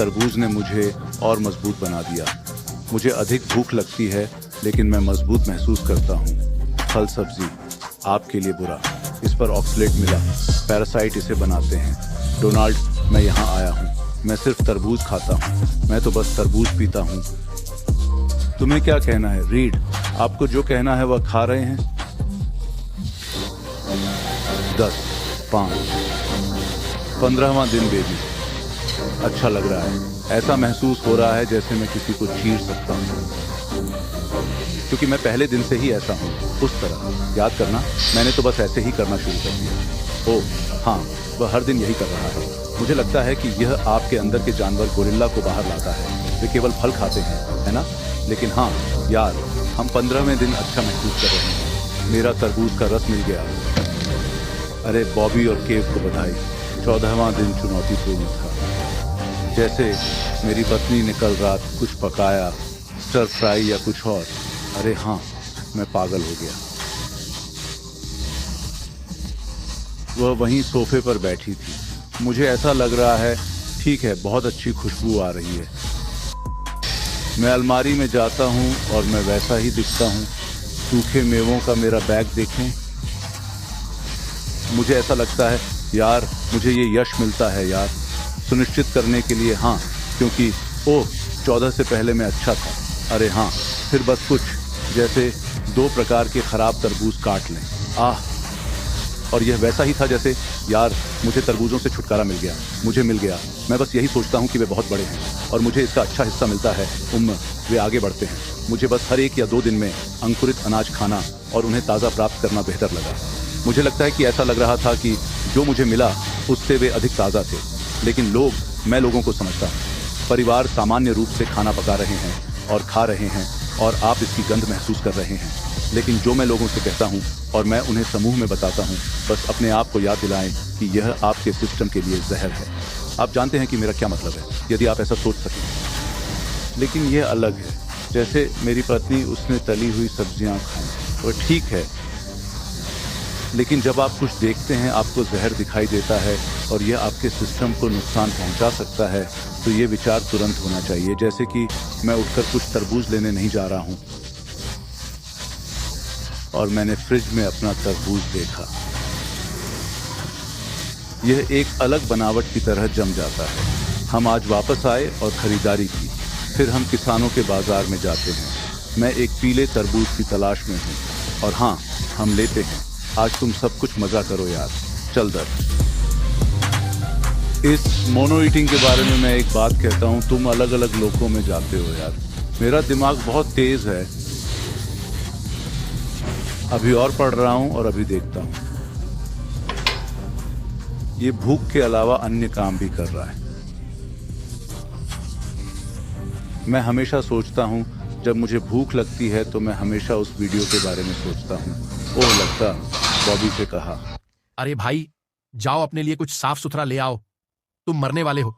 तरबूज ने मुझे और मजबूत बना दिया। मुझे अधिक भूख लगती है लेकिन मैं मजबूत महसूस करता हूँ। फल सब्जी आपके लिए बुरा, इस पर ऑक्सलेट मिला, पैरासाइट इसे बनाते हैं। डोनाल्ड, मैं यहाँ आया हूँ, मैं सिर्फ तरबूज खाता हूँ, मैं तो बस तरबूज पीता हूँ। तुम्हें क्या कहना है रीड? आपको जो कहना है वह खा रहे हैं। 10, 5, 15वां दिन बेबी। अच्छा लग रहा है, ऐसा महसूस हो रहा है जैसे मैं किसी को चीर सकता हूँ, क्योंकि मैं पहले दिन से ही ऐसा हूँ। उस तरह याद करना, मैंने तो बस ऐसे ही करना शुरू कर दिया। ओह हाँ, वह हर दिन यही कर रहा है। मुझे लगता है कि यह आपके अंदर के जानवर गोरिल्ला को बाहर लाता है। वे केवल फल खाते हैं, है ना? लेकिन हाँ यार, हम 15वें दिन अच्छा महसूस कर रहे हैं। मेरा तरबूज का रस मिल गया। अरे बॉबी और केव को बधाई। 14वां दिन चुनौतीपूर्ण था। जैसे मेरी पत्नी ने कल रात कुछ पकाया, स्टर फ्राई या कुछ और। अरे हाँ, मैं पागल हो गया। वह वहीं सोफे पर बैठी थी। मुझे ऐसा लग रहा है, ठीक है, बहुत अच्छी खुशबू आ रही है। मैं अलमारी में जाता हूँ और मैं वैसा ही दिखता हूँ। सूखे मेवों का मेरा बैग देखें। मुझे ऐसा लगता है यार, मुझे ये यश मिलता है यार, सुनिश्चित करने के लिए। हाँ, क्योंकि ओह 14 से पहले मैं अच्छा था। अरे हाँ, फिर बस कुछ जैसे 2 प्रकार के खराब तरबूज काट लें। आह, और यह वैसा ही था जैसे यार, मुझे तरबूजों से छुटकारा मिल गया, मुझे मिल गया। मैं बस यही सोचता हूँ कि वे बहुत बड़े हैं और मुझे इसका अच्छा हिस्सा मिलता है। वे आगे बढ़ते हैं। मुझे बस हर 1 या 2 दिन में अंकुरित अनाज खाना और उन्हें ताज़ा प्राप्त करना बेहतर लगा। मुझे लगता है कि ऐसा लग रहा था कि जो मुझे मिला उससे वे अधिक ताज़ा थे। लेकिन मैं लोगों को समझता हूँ। परिवार सामान्य रूप से खाना पका रहे हैं और खा रहे हैं और आप इसकी गंध महसूस कर रहे हैं। लेकिन जो मैं लोगों से कहता हूँ और मैं उन्हें समूह में बताता हूँ, बस अपने आप को याद दिलाएं कि यह आपके सिस्टम के लिए जहर है। आप जानते हैं कि मेरा क्या मतलब है, यदि आप ऐसा सोच सकें। लेकिन यह अलग है। जैसे मेरी पत्नी, उसने तली हुई सब्जियां खाई, और ठीक है। लेकिन जब आप कुछ देखते हैं, आपको जहर दिखाई देता है और यह आपके सिस्टम को नुकसान पहुंचा सकता है, तो ये विचार तुरंत होना चाहिए। जैसे कि मैं उठकर कुछ तरबूज लेने नहीं जा रहा हूं और मैंने फ्रिज में अपना तरबूज देखा। यह एक अलग बनावट की तरह जम जाता है। हम आज वापस आए और खरीदारी की। फिर हम किसानों के बाजार में जाते हैं। मैं एक पीले तरबूज की तलाश में हूँ और हाँ, हम लेते हैं। आज तुम सब कुछ मजा करो यार। चल दर। इस मोनो ईटिंग के बारे में मैं एक बात कहता हूँ, तुम अलग अलग लोकों में जाते हो यार। मेरा दिमाग बहुत तेज है। अभी और पढ़ रहा हूँ और अभी देखता हूँ। ये भूख के अलावा अन्य काम भी कर रहा है। मैं हमेशा सोचता हूँ, जब मुझे भूख लगती है तो मैं हमेशा उस वीडियो के बारे में सोचता हूँ। ओह लगता, बॉबी से कहा। अरे भाई, जाओ अपने लिए कुछ साफ सुथरा ले आओ, तुम मरने वाले हो।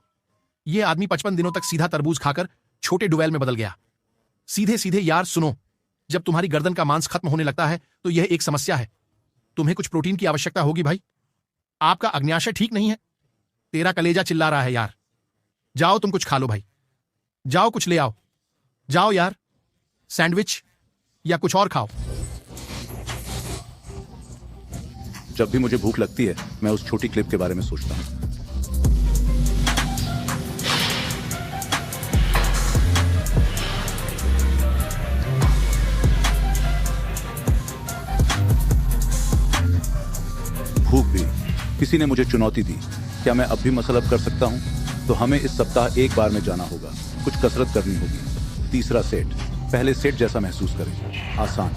ये आदमी 55 दिनों तक सीधा तरबूज खाकर छोटे डुवेल में बदल गया। सीधे सीधे यार सुनो, जब तुम्हारी गर्दन का मांस खत्म होने लगता है तो यह एक समस्या है। तुम्हें कुछ प्रोटीन की आवश्यकता होगी भाई। आपका अग्न्याशय ठीक नहीं है। तेरा कलेजा चिल्ला रहा है यार। जाओ तुम कुछ खा लो भाई, जाओ कुछ ले आओ। जाओ यार, सैंडविच या कुछ और खाओ। जब भी मुझे भूख लगती है, मैं उस छोटी क्लिप के बारे में सोचता हूँ। भूख भी। किसी ने मुझे चुनौती दी, क्या मैं अब भी मसल अप कर सकता हूँ? तो हमें इस सप्ताह एक बार में जाना होगा, कुछ कसरत करनी होगी। 3रा सेट, पहले सेट जैसा महसूस करें, आसान।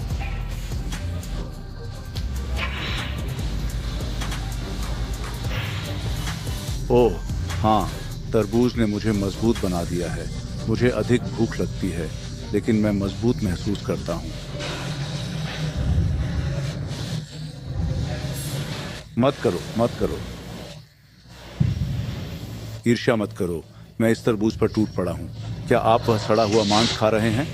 ओह हाँ, तरबूज ने मुझे मजबूत बना दिया है। मुझे अधिक भूख लगती है लेकिन मैं मजबूत महसूस करता हूँ। मत करो, ईर्ष्या मत करो। मैं इस तरबूज पर टूट पड़ा हूँ। क्या आप वह सड़ा हुआ मांस खा रहे हैं?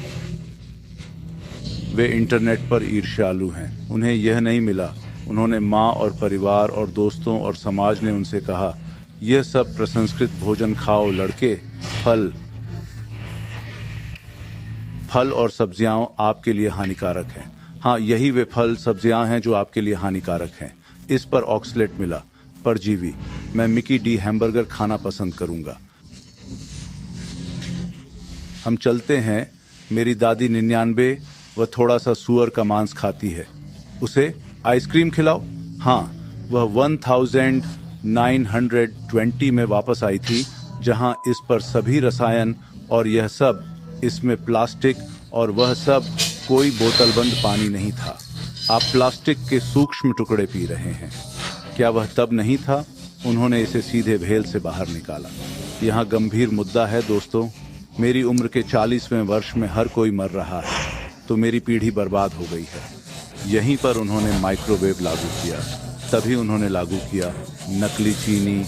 वे इंटरनेट पर ईर्ष्यालु हैं। उन्हें यह नहीं मिला। उन्होंने माँ और परिवार और दोस्तों और समाज ने उनसे कहा, यह सब प्रसंस्कृत भोजन खाओ लड़के। फल फल और सब्जियां आपके लिए हानिकारक हैं। हाँ, यही वे फल सब्जियां हैं जो आपके लिए हानिकारक हैं। इस पर ऑक्सलेट मिला, परजीवी। मैं मिकी डी हैमबर्गर खाना पसंद करूंगा। हम चलते हैं। मेरी दादी 99 व थोड़ा सा सुअर का मांस खाती है। उसे आइसक्रीम खिलाओ। हाँ, वह 1920 में वापस आई थी, जहां इस पर सभी रसायन और यह सब, इसमें प्लास्टिक और वह सब, कोई बोतलबंद पानी नहीं था। आप प्लास्टिक के सूक्ष्म टुकड़े पी रहे हैं। क्या वह तब नहीं था? उन्होंने इसे सीधे भेल से बाहर निकाला। यहाँ गंभीर मुद्दा है दोस्तों। मेरी उम्र के 40वें वर्ष में हर कोई मर रहा है, तो मेरी पीढ़ी बर्बाद हो गई है। यहीं पर उन्होंने माइक्रोवेव लागू किया। तभी उन्होंने लागू किया नकली चीनी,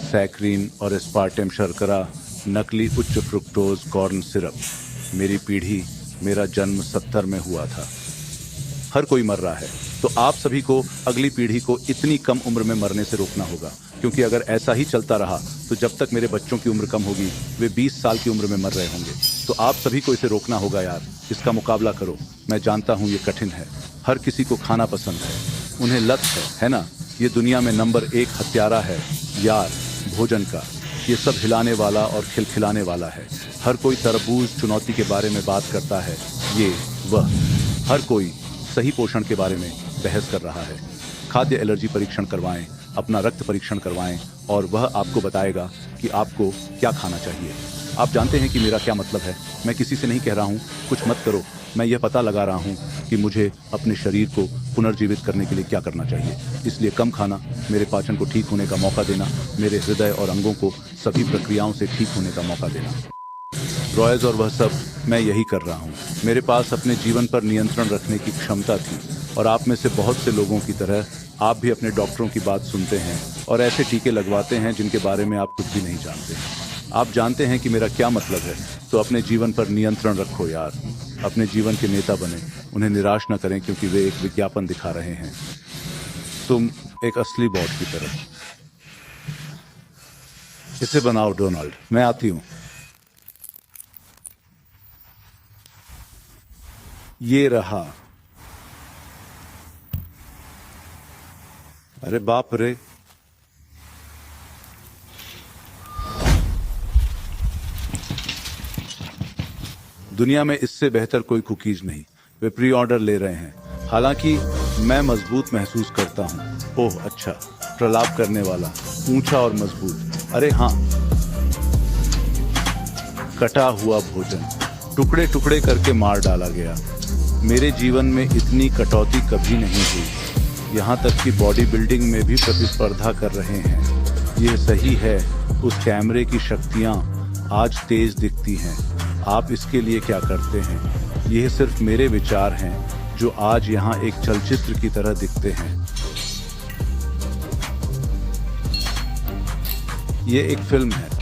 सैकरीन और एस्पार्टेम शर्करा, नकली उच्च फ्रुक्टोज कॉर्न सिरप। मेरी पीढ़ी, मेरा जन्म 70 में हुआ था। हर कोई मर रहा है, तो आप सभी को अगली पीढ़ी को इतनी कम उम्र में मरने से रोकना होगा, क्योंकि अगर ऐसा ही चलता रहा तो जब तक मेरे बच्चों की उम्र कम होगी, वे 20 साल की उम्र में मर रहे होंगे। तो आप सभी को इसे रोकना होगा यार। इसका मुकाबला करो। मैं जानता हूँ ये कठिन है। हर किसी को खाना पसंद है, उन्हें लत है ना? ये दुनिया में नंबर 1 हत्यारा है यार, भोजन का। ये सब हिलाने वाला और खिलखिलाने वाला है। हर कोई तरबूज चुनौती के बारे में बात करता है, ये वह। हर कोई सही पोषण के बारे में बहस कर रहा है। खाद्य एलर्जी परीक्षण करवाएं, अपना रक्त परीक्षण करवाएं, और वह आपको बताएगा कि आपको क्या खाना चाहिए। आप जानते हैं कि मेरा क्या मतलब है। मैं किसी से नहीं कह रहा हूँ कुछ मत करो। मैं यह पता लगा रहा हूँ कि मुझे अपने शरीर को पुनर्जीवित करने के लिए क्या करना चाहिए। इसलिए कम खाना, मेरे पाचन को ठीक होने का मौका देना, मेरे हृदय और अंगों को सभी प्रक्रियाओं से ठीक होने का मौका देना। रॉयज और वह सब, मैं यही कर रहा हूँ। मेरे पास अपने जीवन पर नियंत्रण रखने की क्षमता थी, और आप में से बहुत से लोगों की तरह आप भी अपने डॉक्टरों की बात सुनते हैं और ऐसे टीके लगवाते हैं जिनके बारे में आप कुछ भी नहीं जानते। आप जानते हैं कि मेरा क्या मतलब है, तो अपने जीवन पर नियंत्रण रखो यार। अपने जीवन के नेता बने। उन्हें निराश न करें, क्योंकि वे एक विज्ञापन दिखा रहे हैं। तुम एक असली बॉस की तरह। इसे बनाओ डोनाल्ड। मैं आती हूं। ये रहा। अरे बाप रे। दुनिया में इससे बेहतर कोई कुकीज नहीं। वे प्री ऑर्डर ले रहे हैं। हालांकि मैं मजबूत महसूस करता हूँ। ओह अच्छा, प्रलाप करने वाला, ऊंचा और मजबूत। अरे हाँ, कटा हुआ भोजन, टुकड़े टुकड़े करके मार डाला गया। मेरे जीवन में इतनी कटौती कभी नहीं हुई। यहाँ तक कि बॉडी बिल्डिंग में भी प्रतिस्पर्धा कर रहे हैं। यह सही है। उस कैमरे की शक्तियाँ आज तेज दिखती हैं। आप इसके लिए क्या करते हैं? यह सिर्फ मेरे विचार हैं, जो आज यहाँ एक चलचित्र की तरह दिखते हैं। ये एक फिल्म है।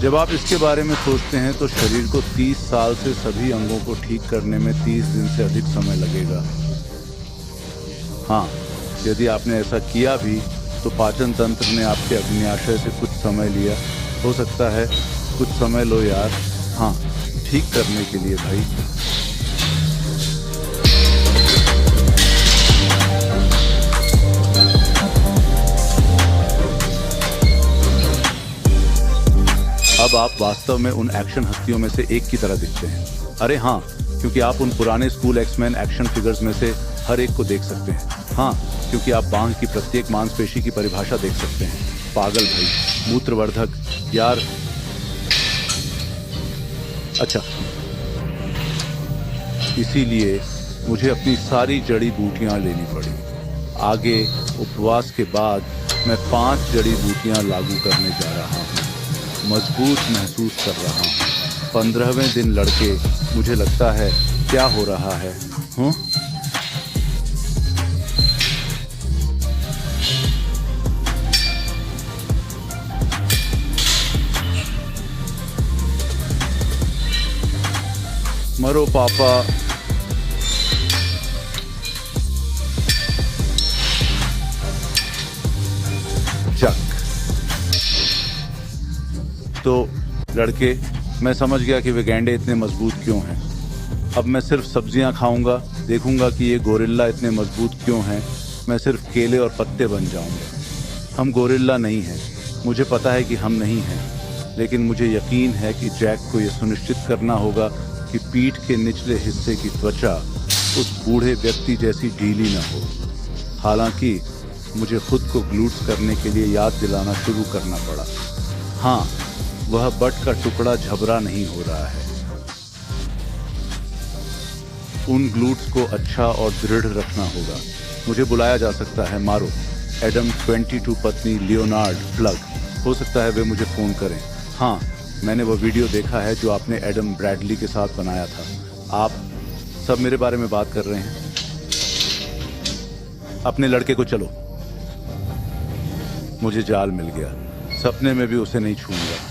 जब आप इसके बारे में सोचते हैं तो शरीर को 30 साल से सभी अंगों को ठीक करने में 30 दिन से अधिक समय लगेगा। हाँ, यदि आपने ऐसा किया भी तो पाचन तंत्र ने आपके अग्न्याशय से कुछ समय लिया। हो सकता है कुछ समय लो यार। हाँ, ठीक करने के लिए भाई। अब आप वास्तव में उन एक्शन हस्तियों में से एक की तरह दिखते हैं। अरे हाँ, क्योंकि आप उन पुराने स्कूल एक्समैन एक्शन फिगर्स में से हर एक को देख सकते हैं। हाँ, क्योंकि आप बांह की प्रत्येक मांसपेशी की परिभाषा देख सकते हैं। पागल भाई, मूत्रवर्धक यार। अच्छा, इसीलिए मुझे अपनी सारी जड़ी बूटियां लेनी पड़ी। आगे उपवास के बाद मैं 5 जड़ी बूटियां लागू करने जा रहा हूँ। मजबूत महसूस कर रहा हूँ। 15वें दिन लड़के, मुझे लगता है क्या हो रहा है? मरो पापा। चक। तो लड़के, मैं समझ गया कि वे गैंडे इतने मजबूत क्यों हैं। अब मैं सिर्फ सब्जियां खाऊंगा, देखूंगा कि ये गोरिल्ला इतने मजबूत क्यों हैं। मैं सिर्फ केले और पत्ते बन जाऊंगा। हम गोरिल्ला नहीं हैं, मुझे पता है कि हम नहीं हैं, लेकिन मुझे यकीन है कि जैक को यह सुनिश्चित करना होगा कि पीठ के निचले हिस्से की त्वचा उस बूढ़े व्यक्ति जैसी ढीली न हो। हालांकि मुझे खुद को ग्लूट्स करने के लिए याद दिलाना शुरू करना पड़ा। हाँ, वह बट का टुकड़ा झबरा नहीं हो रहा है। उन ग्लूट्स को अच्छा और दृढ़ रखना होगा। मुझे बुलाया जा सकता है, मारो। एडम 22 पत्नी लियोनार्ड प्लग। हो सकता है वे मुझे फोन करें। हाँ, मैंने वो वीडियो देखा है जो आपने एडम ब्रैडली के साथ बनाया था। आप सब मेरे बारे में बात कर रहे हैं। अपने लड़के को चलो। मुझे जाल मिल गया। सपने में भी उसे नहीं छूऊंगा।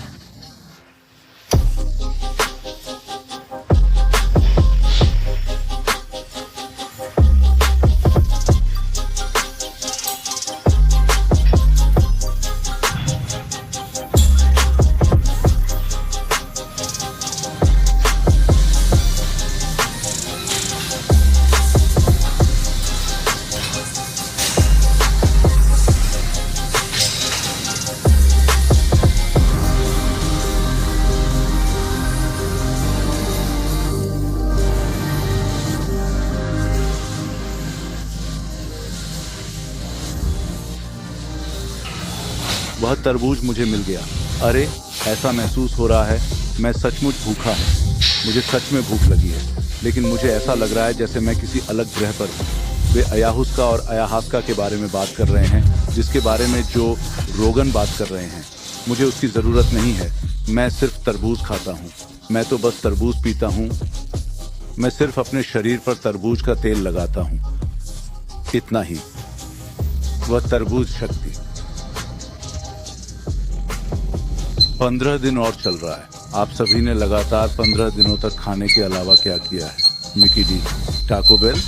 वह तरबूज मुझे मिल गया। अरे, ऐसा महसूस हो रहा है मैं सचमुच भूखा हूँ। मुझे सच में भूख लगी है, लेकिन मुझे ऐसा लग रहा है जैसे मैं किसी अलग ग्रह पर हूँ। वे अयाहुस्का और अयाहास्का के बारे में बात कर रहे हैं, जिसके बारे में जो रोगन बात कर रहे हैं। मुझे उसकी ज़रूरत नहीं है। मैं सिर्फ तरबूज खाता हूँ। मैं तो बस तरबूज पीता हूँ। मैं सिर्फ अपने शरीर पर तरबूज का तेल लगाता हूँ, इतना ही। वह तरबूज शक्ति 15 दिन और चल रहा है। आप सभी ने लगातार 15 दिनों तक खाने के अलावा क्या किया है? Mickey D, Taco Bell.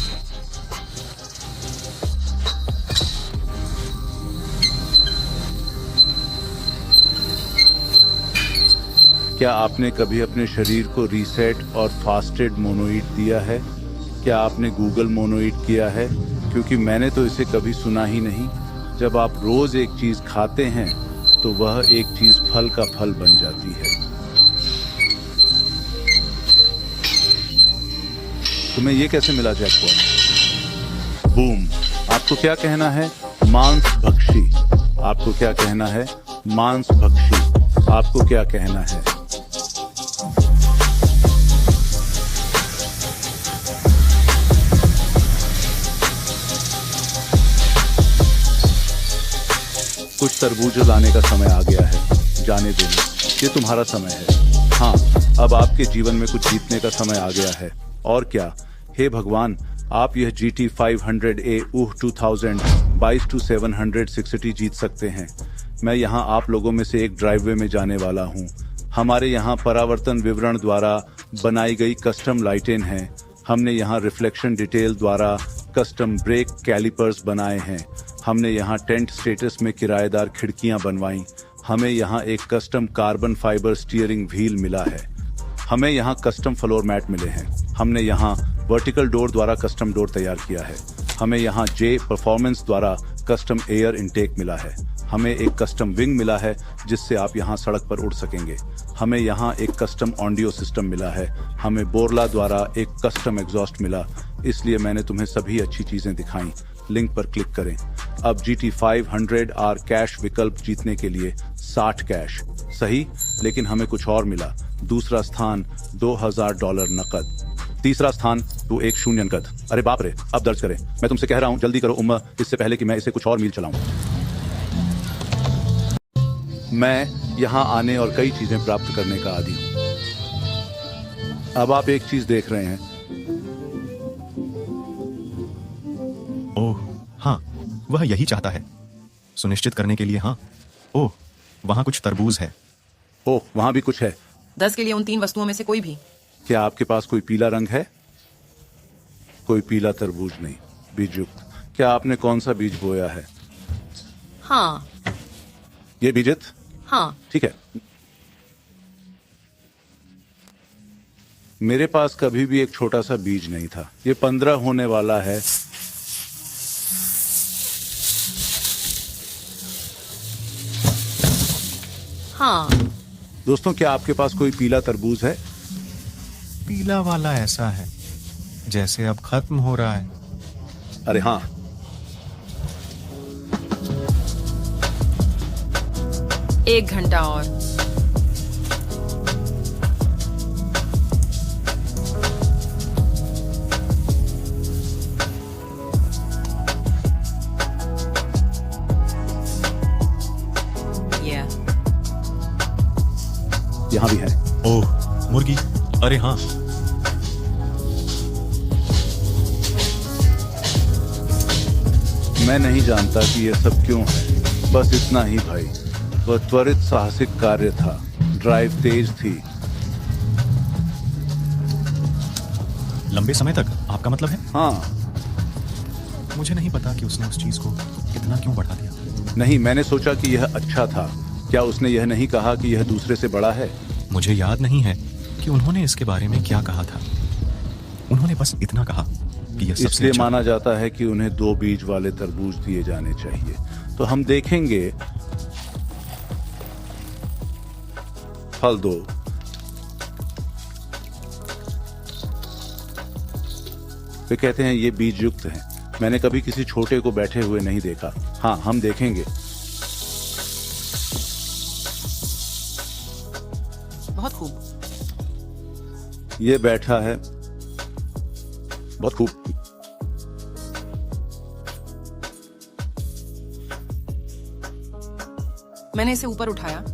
क्या आपने कभी अपने शरीर को रीसेट और फास्टेड मोनोईट दिया है? क्या आपने गूगल मोनोईट किया है? क्योंकि मैंने तो इसे कभी सुना ही नहीं। जब आप रोज एक चीज खाते हैं तो वह एक चीज फल का फल बन जाती है। तुम्हें यह कैसे मिला जैकपॉट? बूम। आपको क्या कहना है? मांस भक्षी। आपको क्या कहना है? मांस भक्षी। आपको क्या कहना है? कुछ तरबूज लाने का समय आ गया है। जाने देना, ये तुम्हारा समय है। हाँ, अब आपके जीवन में कुछ जीतने का समय आ गया है। और क्या? हे भगवान, आप यह GT 500A 2000 22-760 जीत सकते हैं। मैं यहाँ आप लोगों में से एक ड्राइववे में जाने वाला हूँ। हमारे यहाँ परावर्तन विवरण द्वारा बनाई गई कस्टम लाइटें हैं। हमने यहाँ रिफ्लेक्शन डिटेल द्वारा कस्टम ब्रेक कैलिपर्स बनाए हैं। हमने यहाँ टेंट स्टेटस में किराएदार खिड़कियां बनवाई। हमें यहाँ एक custom carbon fibre steering wheel मिला है। हमें यहाँ कस्टम फ्लोर मैट मिले हैं। हमने यहाँ वर्टिकल डोर द्वारा कस्टम डोर तैयार किया है। हमें यहाँ जे परफॉर्मेंस द्वारा कस्टम एयर इनटेक मिला है। हमें एक कस्टम विंग मिला है जिससे आप यहाँ सड़क पर उड़ सकेंगे। हमें यहाँ एक कस्टम ऑडियो सिस्टम मिला है। हमें बोरला द्वारा एक कस्टम एग्जॉस्ट मिला। इसलिए मैंने तुम्हें सभी अच्छी चीजें दिखाई। लिंक पर क्लिक करें। अब GT 500R कैश विकल्प जीतने के लिए 60 कैश। सही, लेकिन हमें कुछ और मिला। दूसरा स्थान $2000 नकद। तीसरा स्थान तो एक शून्य नकद। अरे बाप रे, अब दर्ज करें। मैं तुमसे कह रहा हूं, जल्दी करो उम्मा, इससे पहले कि मैं इसे कुछ और मील चलाऊं। मैं यहां आने और कई चीजें प्राप्त करने का आदी हूं। अब आप एक चीज देख रहे हैं। ओह हाँ, वह यही चाहता है। सुनिश्चित करने के लिए। हाँ, ओह वहां कुछ तरबूज है। ओह, वहां भी कुछ है। 10 के लिए उन 3 वस्तुओं में से कोई भी। क्या आपके पास कोई पीला रंग है? कोई पीला तरबूज नहीं। बीजयुक्त। क्या आपने कौन सा बीज बोया है? हाँ। ये बीजित? हाँ। ठीक है। मेरे पास कभी भी एक छोटा सा बीज नहीं था। ये 15 होने वाला है। हाँ, दोस्तों, क्या आपके पास कोई पीला तरबूज है? पीला वाला ऐसा है जैसे अब खत्म हो रहा है। अरे हाँ, एक घंटा और। Yeah. यहाँ भी है। ओह, मुर्गी। अरे हाँ, मैं नहीं जानता कि यह सब क्यों है, बस इतना ही भाई। वह त्वरित साहसिक कार्य था, ड्राइव तेज थी। लंबे समय तक आपका मतलब है? हाँ, मुझे नहीं पता कि उसने उस चीज को इतना क्यों बढ़ा दिया। नहीं, मैंने सोचा कि यह अच्छा था। क्या उसने यह नहीं कहा कि यह दूसरे से बड़ा है? मुझे याद नहीं है कि उन्होंने इसके बारे में क्या कहा था। उन्होंने बस इतना कहा कि यह सबसे इसलिए अच्छा। माना जाता है कि उन्हें 2 बीज वाले तरबूज दिए जाने चाहिए। तो हम देखेंगे। फल 2। वे कहते हैं ये बीज युक्त हैं। मैंने कभी किसी छोटे को बैठे हुए नहीं देखा। हाँ, हम देखेंगे। बहुत खूब। ये बैठा है। बहुत खूब। मैंने इसे ऊपर उठाया।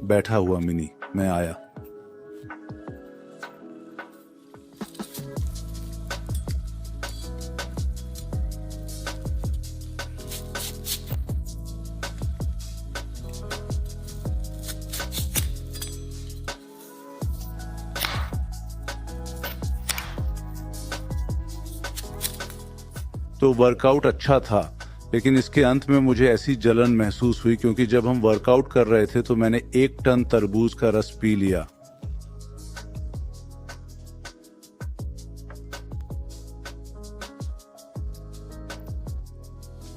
बैठा हुआ मिनी, मैं आया। तो वर्कआउट अच्छा था, लेकिन इसके अंत में मुझे ऐसी जलन महसूस हुई क्योंकि जब हम वर्कआउट कर रहे थे तो मैंने 1 टन तरबूज का रस पी लिया।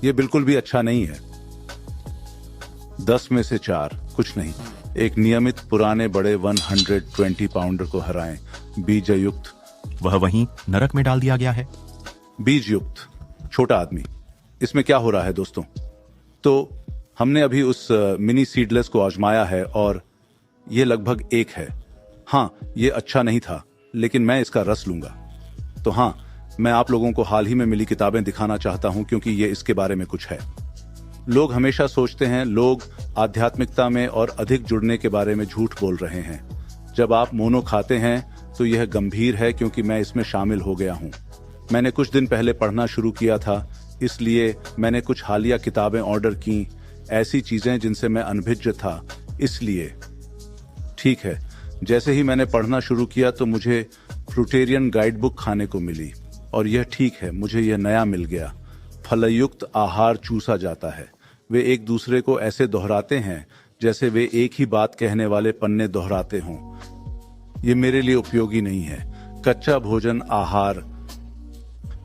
यह बिल्कुल भी अच्छा नहीं है। 10 में से 4, कुछ नहीं। एक नियमित पुराने बड़े 120 पाउंडर को हराएं। बीज युक्त। वह वहीं नरक में डाल दिया गया है। बीज युक्त छोटा आदमी। इसमें क्या हो रहा है दोस्तों? तो हमने अभी उस मिनी सीडलेस को आजमाया है और यह लगभग 1 है। हाँ, यह अच्छा नहीं था, लेकिन मैं इसका रस लूंगा। तो हाँ, मैं आप लोगों को हाल ही में मिली किताबें दिखाना चाहता हूं क्योंकि ये इसके बारे में कुछ है। लोग हमेशा सोचते हैं लोग आध्यात्मिकता में और अधिक जुड़ने के बारे में झूठ बोल रहे हैं। जब आप मोनो खाते हैं तो यह गंभीर है क्योंकि मैं इसमें शामिल हो गया हूं। मैंने कुछ दिन पहले पढ़ना शुरू किया था, इसलिए मैंने कुछ हालिया किताबें ऑर्डर की, ऐसी चीजें जिनसे मैं अनभिज्ञ था। इसलिए ठीक है, जैसे ही मैंने पढ़ना शुरू किया तो मुझे फ्रूटेरियन गाइड बुक खाने को मिली और यह ठीक है, मुझे यह नया मिल गया। फलयुक्त आहार चूसा जाता है। वे एक दूसरे को ऐसे दोहराते हैं जैसे वे एक ही बात कहने वाले पन्ने दोहराते हों। यह मेरे लिए उपयोगी नहीं है। कच्चा भोजन आहार,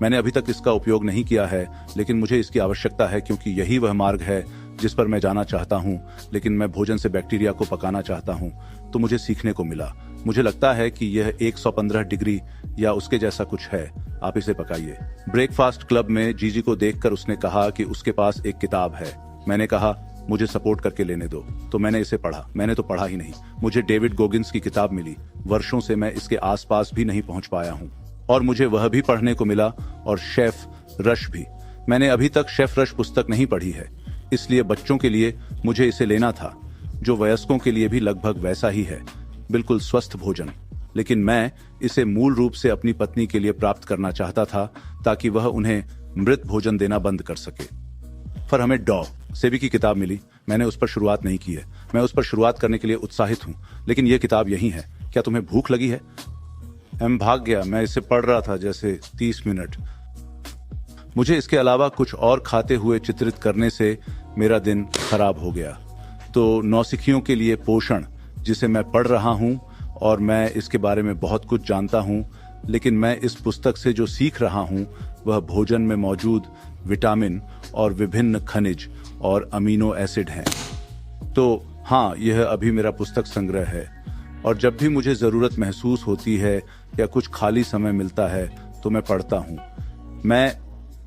मैंने अभी तक इसका उपयोग नहीं किया है, लेकिन मुझे इसकी आवश्यकता है क्योंकि यही वह मार्ग है जिस पर मैं जाना चाहता हूं। लेकिन मैं भोजन से बैक्टीरिया को पकाना चाहता हूं, तो मुझे सीखने को मिला। मुझे लगता है कि यह 115 डिग्री या उसके जैसा कुछ है। आप इसे पकाइए। ब्रेकफास्ट क्लब में जीजी को देखकर उसने कहा कि उसके पास एक किताब है। मैंने कहा मुझे सपोर्ट करके लेने दो, तो मैंने इसे पढ़ा। मैंने तो पढ़ा ही नहीं, मुझे डेविड गोगिंस की किताब मिली। वर्षों से मैं इसके आसपास भी नहीं पहुंच पाया हूं और मुझे वह भी पढ़ने को मिला और शेफ रश भी। मैंने अभी तक शेफ रश पुस्तक नहीं पढ़ी है, इसलिए बच्चों के लिए मुझे इसे लेना था, जो वयस्कों के लिए भी लगभग वैसा ही है, बिल्कुल स्वस्थ भोजन। लेकिन मैं इसे मूल रूप से अपनी पत्नी के लिए प्राप्त करना चाहता था ताकि वह उन्हें मृत भोजन देना बंद कर सके। पर हमें डॉ सेबी की किताब मिली। मैंने उस पर शुरुआत नहीं की है। मैं उस पर शुरुआत करने के लिए उत्साहित हूं, लेकिन यह किताब यही है। क्या तुम्हें भूख लगी है? भाग गया। मैं इसे पढ़ रहा था जैसे 30 मिनट। मुझे इसके अलावा कुछ और खाते हुए चित्रित करने से मेरा दिन खराब हो गया। तो नौसिखियों के लिए पोषण, जिसे मैं पढ़ रहा हूँ और मैं इसके बारे में बहुत कुछ जानता हूँ, लेकिन मैं इस पुस्तक से जो सीख रहा हूँ वह भोजन में मौजूद विटामिन और विभिन्न खनिज और अमीनो एसिड हैं। तो हाँ, यह अभी मेरा पुस्तक संग्रह है और जब भी मुझे ज़रूरत महसूस होती है या कुछ खाली समय मिलता है तो मैं पढ़ता हूँ। मैं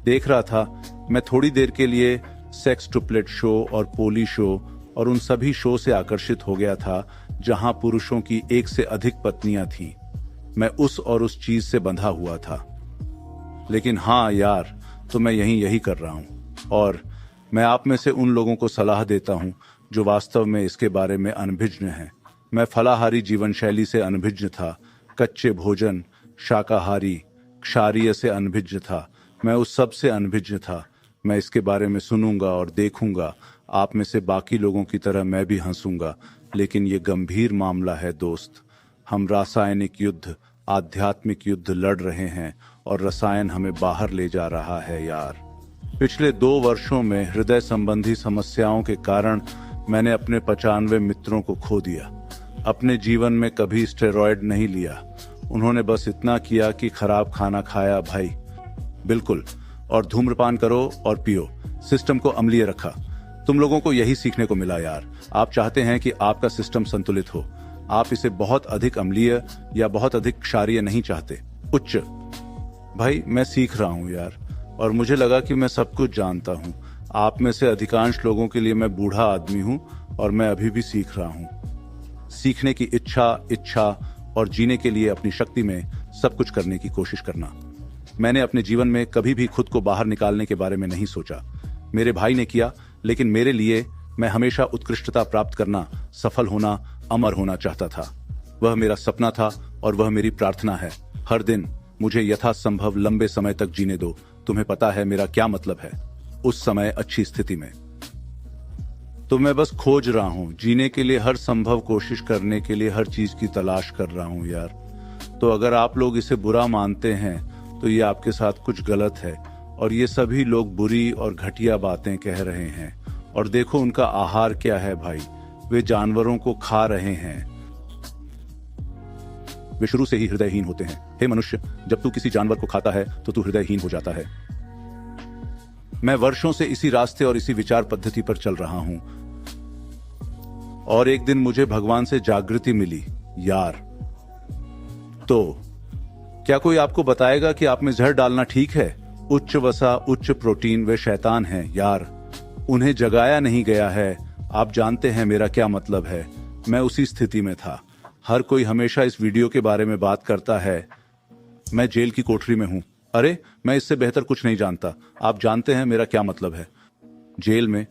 देख रहा था, मैं थोड़ी देर के लिए सेक्स ट्रिपलेट शो और पोली शो और उन सभी शो से आकर्षित हो गया था जहां पुरुषों की एक से अधिक पत्नियां थीं। मैं उस चीज से बंधा हुआ था। लेकिन हाँ यार, तो मैं यही कर रहा हूं और मैं आप में से उन लोगों को सलाह देता हूं जो वास्तव में इसके बारे में अनभिज्ञ हैं। मैं फलाहारी जीवन शैली से अनभिज्ञ था, कच्चे भोजन, शाकाहारी, क्षारीय से अनभिज्ञ था। मैं उस सब से अनभिज्ञ था। मैं इसके बारे में सुनूंगा और देखूंगा। आप में से बाकी लोगों की तरह मैं भी हंसूंगा, लेकिन ये गंभीर मामला है दोस्त। हम रासायनिक युद्ध, आध्यात्मिक युद्ध लड़ रहे हैं और रसायन हमें बाहर ले जा रहा है यार। पिछले 2 वर्षों में हृदय संबंधी समस्याओं के कारण मैंने अपने 95 मित्रों को खो दिया। अपने जीवन में कभी स्टेरॉयड नहीं लिया। उन्होंने बस इतना किया कि खराब खाना खाया भाई, बिल्कुल, और धूम्रपान करो और पियो, सिस्टम को अम्लीय रखा। तुम लोगों को यही सीखने को मिला यार। आप चाहते हैं कि आपका सिस्टम संतुलित हो। आप इसे बहुत अधिक अम्लीय या बहुत अधिक क्षारीय नहीं चाहते, उच्च। भाई मैं सीख रहा हूं यार, और मुझे लगा कि मैं सब कुछ जानता हूं। आप में से अधिकांश लोगों के लिए मैं बूढ़ा आदमी हूं और मैं अभी भी सीख रहा हूं। सीखने की इच्छा और जीने के लिए अपनी शक्ति में सब कुछ करने की कोशिश करना। मैंने अपने जीवन में कभी भी खुद को बाहर निकालने के बारे में नहीं सोचा। मेरे भाई ने किया, लेकिन मेरे लिए मैं हमेशा उत्कृष्टता प्राप्त करना, सफल होना, अमर होना चाहता था। वह मेरा सपना था और वह मेरी प्रार्थना है। हर दिन मुझे यथासंभव लंबे समय तक जीने दो। तुम्हें पता है मेरा क्या मतलब है, उस समय अच्छी स्थिति में। तो मैं बस खोज रहा हूं, जीने के लिए हर संभव कोशिश करने के लिए हर चीज की तलाश कर रहा हूं यार। तो अगर आप लोग इसे बुरा मानते हैं तो ये आपके साथ कुछ गलत है, और ये सभी लोग बुरी और घटिया बातें कह रहे हैं। और देखो उनका आहार क्या है भाई, वे जानवरों को खा रहे हैं। वे शुरू से ही हृदयहीन होते हैं। हे मनुष्य, जब तू किसी जानवर को खाता है तो तू हृदयहीन हो जाता है। मैं वर्षों से इसी रास्ते और इसी विचार पद्धति पर चल रहा हूं, और एक दिन मुझे भगवान से जागृति मिली यार। तो क्या कोई आपको बताएगा कि आप में जहर डालना ठीक है? उच्च वसा, उच्च प्रोटीन, वे शैतान हैं यार। उन्हें जगाया नहीं गया है। आप जानते हैं मेरा क्या मतलब है। मैं उसी स्थिति में था। हर कोई हमेशा इस वीडियो के बारे में बात करता है। मैं जेल की कोठरी में हूं। अरे, मैं इससे बेहतर कुछ नहीं जानता। आप जानते हैं मेरा क्या मतलब है। जेल में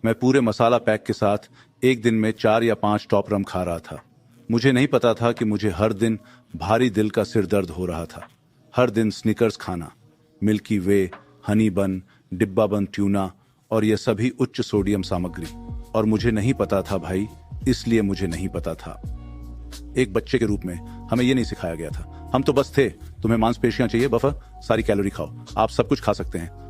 मैं पूरे मसाला पैक के साथ एक दिन में 4 या 5 टॉप रम खा रहा था। मुझे नहीं पता था कि मुझे हर दिन भारी दिल का सिर दर्द हो रहा था। हर दिन स्निकर्स खाना, मिल्की वे, हनी बन, डिब्बा बंद ट्यूना, और यह सभी उच्च सोडियम सामग्री। और मुझे नहीं पता था भाई, इसलिए मुझे नहीं पता था। एक बच्चे के रूप में हमें यह नहीं सिखाया गया था। हम तो बस थे, तुम्हें मांसपेशियां चाहिए बफर, सारी कैलोरी खाओ, आप सब कुछ खा सकते हैं।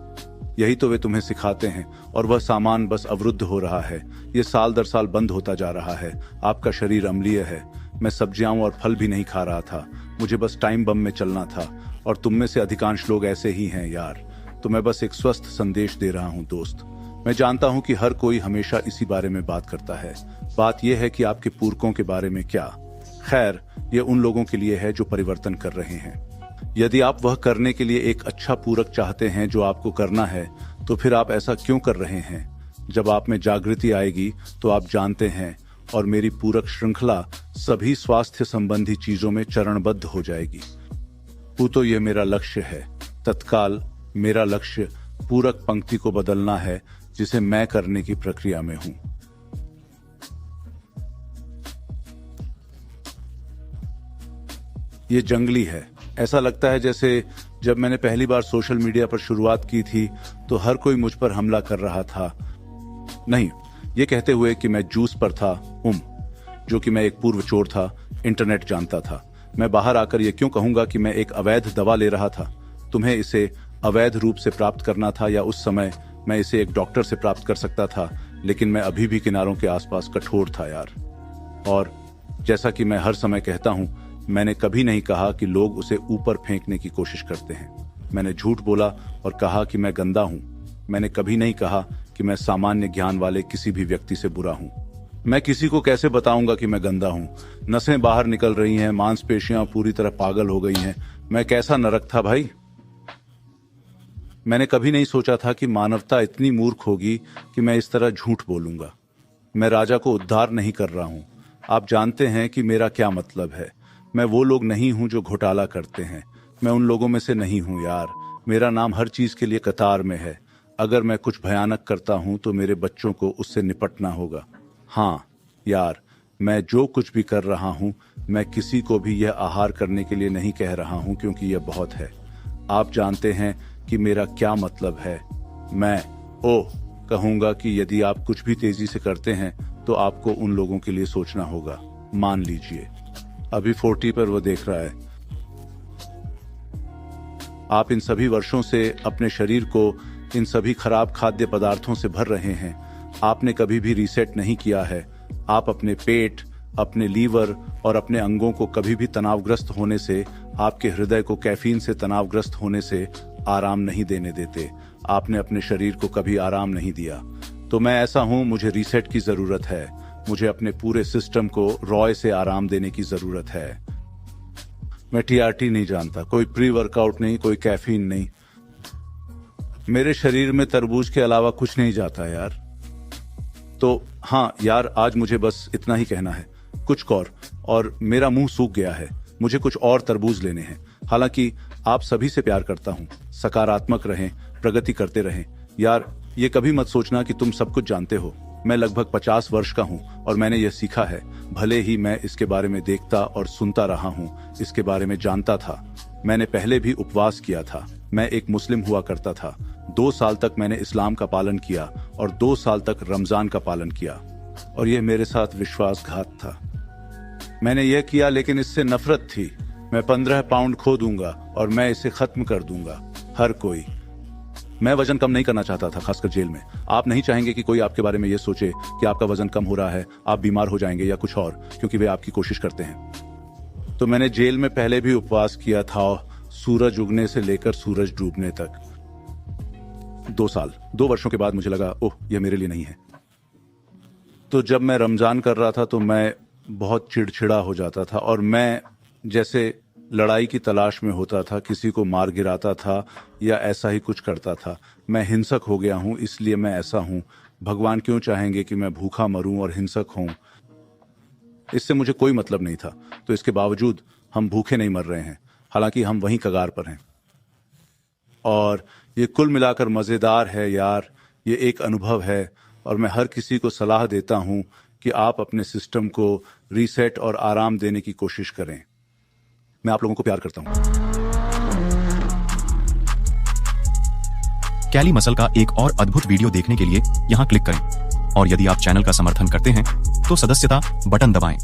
यही तो वे तुम्हें सिखाते हैं, और वह सामान बस अवरुद्ध हो रहा है। ये साल दर साल बंद होता जा रहा है। आपका शरीर अम्लीय है। मैं सब्जियां और फल भी नहीं खा रहा था। मुझे बस टाइम बम में चलना था, और तुम में से अधिकांश लोग ऐसे ही हैं यार। तो मैं बस एक स्वस्थ संदेश दे रहा हूं दोस्त। मैं जानता हूं कि हर कोई हमेशा इसी बारे में बात करता है। बात यह है कि आपके पूरकों के बारे में क्या। खैर, ये उन लोगों के लिए है जो परिवर्तन कर रहे हैं। यदि आप वह करने के लिए एक अच्छा पूरक चाहते हैं जो आपको करना है, तो फिर आप ऐसा क्यों कर रहे हैं? जब आप में जागृति आएगी तो आप जानते हैं, और मेरी पूरक श्रृंखला सभी स्वास्थ्य संबंधी चीजों में चरणबद्ध हो जाएगी। तो यह मेरा लक्ष्य है। तत्काल मेरा लक्ष्य पूरक पंक्ति को बदलना है, जिसे मैं करने की प्रक्रिया में हूं। ये जंगली है। ऐसा लगता है जैसे जब मैंने पहली बार सोशल मीडिया पर शुरुआत की थी तो हर कोई मुझ पर हमला कर रहा था। नहीं, ये कहते हुए कि मैं जूस पर था, जो कि मैं एक पूर्व चोर था, इंटरनेट जानता था। मैं बाहर आकर ये क्यों कहूंगा कि मैं एक अवैध दवा ले रहा था? तुम्हें इसे अवैध रूप से प्राप्त करना था, या उस समय मैं इसे एक डॉक्टर से प्राप्त कर सकता था, लेकिन मैं अभी भी किनारों के आसपास कठोर था यार। और जैसा कि मैं हर समय कहता हूं, मैंने कभी नहीं कहा कि लोग उसे ऊपर फेंकने की कोशिश करते हैं। मैंने झूठ बोला और कहा कि मैं गंदा हूं। मैंने कभी नहीं कहा कि मैं सामान्य ज्ञान वाले किसी भी व्यक्ति से बुरा हूं। मैं किसी को कैसे बताऊंगा कि मैं गंदा हूं? नसें बाहर निकल रही हैं, मांसपेशियां पूरी तरह पागल हो गई हैं। मैं कैसा नरक था भाई। मैंने कभी नहीं सोचा था कि मानवता इतनी मूर्ख होगी कि मैं इस तरह झूठ बोलूंगा। मैं राजा को उद्धार नहीं कर रहा हूं। आप जानते हैं कि मेरा क्या मतलब है। मैं वो लोग नहीं हूं जो घोटाला करते हैं। मैं उन लोगों में से नहीं हूं यार। मेरा नाम हर चीज के लिए कतार में है। अगर मैं कुछ भयानक करता हूं तो मेरे बच्चों को उससे निपटना होगा। हाँ यार, मैं जो कुछ भी कर रहा हूं, मैं किसी को भी यह आहार करने के लिए नहीं कह रहा हूं, क्योंकि यह बहुत है। आप जानते हैं कि मेरा क्या मतलब है। मैं कहूंगा कि यदि आप कुछ भी तेजी से करते हैं तो आपको उन लोगों के लिए सोचना होगा। मान लीजिए अभी 40 पर वो देख रहा है। आप इन सभी वर्षों से अपने शरीर को इन सभी खराब खाद्य पदार्थों से भर रहे हैं। आपने कभी भी रीसेट नहीं किया है। आप अपने पेट, अपने लीवर और अपने अंगों को कभी भी तनावग्रस्त होने से, आपके हृदय को कैफीन से तनावग्रस्त होने से आराम नहीं देने देते। आपने अपने शरीर को कभी आराम नहीं दिया। तो मैं ऐसा हूं, मुझे रीसेट की जरूरत है। मुझे अपने पूरे सिस्टम को रॉय से आराम देने की जरूरत है। मैं टीआरटी नहीं जानता, कोई प्री वर्कआउट नहीं, कोई कैफीन नहीं। मेरे शरीर में तरबूज के अलावा कुछ नहीं जाता यार। तो हाँ यार, आज मुझे बस इतना ही कहना है। कुछ और मेरा मुंह सूख गया है। मुझे कुछ और तरबूज लेने हैं। हालांकि आप सभी से प्यार करता हूं। सकारात्मक रहें, प्रगति करते रहें। यार, ये कभी मत सोचना कि तुम सब कुछ जानते हो। मैं लगभग 50 वर्ष का हूं और मैंने ये सीखा है। भले ही मैं इसके बारे में देखता और सुनता रहा हूं, इसके बारे में जानता था। मैंने पहले भी उपवास किया था। मैं एक मुस्लिम हुआ करता था। 2 साल तक मैंने इस्लाम का पालन किया और 2 साल तक रमजान का पालन किया, और यह मेरे साथ विश्वासघात था। मैंने यह किया, लेकिन इससे नफरत थी। मैं 15 पाउंड खो दूंगा और मैं इसे खत्म कर दूंगा। हर कोई। मैं वजन कम नहीं करना चाहता था, खासकर जेल में। आप नहीं चाहेंगे कि कोई आपके बारे में यह सोचे कि आपका वजन कम हो रहा है, आप बीमार हो जाएंगे या कुछ और, क्योंकि वे आपकी कोशिश करते हैं। तो मैंने जेल में पहले भी उपवास किया था, सूरज उगने से लेकर सूरज डूबने तक। 2 वर्षों के बाद मुझे लगा, यह मेरे लिए नहीं है। तो जब मैं रमजान कर रहा था तो मैं बहुत चिड़चिड़ा हो जाता था और मैं जैसे लड़ाई की तलाश में होता था, किसी को मार गिराता था या ऐसा ही कुछ करता था। मैं हिंसक हो गया हूं, इसलिए मैं ऐसा हूं। भगवान क्यों चाहेंगे कि मैं भूखा मरूं और हिंसक हूं? इससे मुझे कोई मतलब नहीं था। तो इसके बावजूद हम भूखे नहीं मर रहे हैं, हालांकि हम वहीं कगार पर हैं। और ये कुल मिलाकर मजेदार है यार। ये एक अनुभव है और मैं हर किसी को सलाह देता हूं कि आप अपने सिस्टम को रीसेट और आराम देने की कोशिश करें। मैं आप लोगों को प्यार करता हूं। कैली मसल का एक और अद्भुत वीडियो देखने के लिए यहां क्लिक करें, और यदि आप चैनल का समर्थन करते हैं तो सदस्यता बटन दबाएं।